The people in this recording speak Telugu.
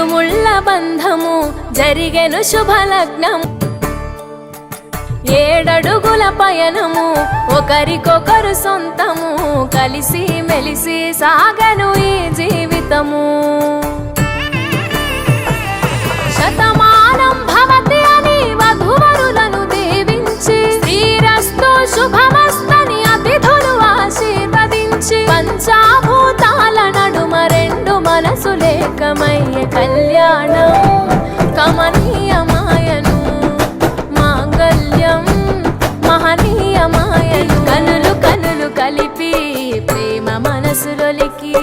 ఇరుముళ్ళ బంధము జరిగెను శుభలగ్నం. 7 అడుగుల పయనము ఒకరికొకరు సొంతము, కలిసి మెలిసి సాగను ఈ జీవితము. శతమానం భవతి అని వధువరులను దీవించి, శ్రీరస్తు శుభమస్తని అతిథులు ఆశీర్వదించి, పంచాభూతాల నడుమ 2 మనసులేకమయ్యే కళ్యాణం కమనీయమాయను, మాంగళ్యం మహనీయమాయను. కనులు కనులు కలిపి ప్రేమ మనసులొలికి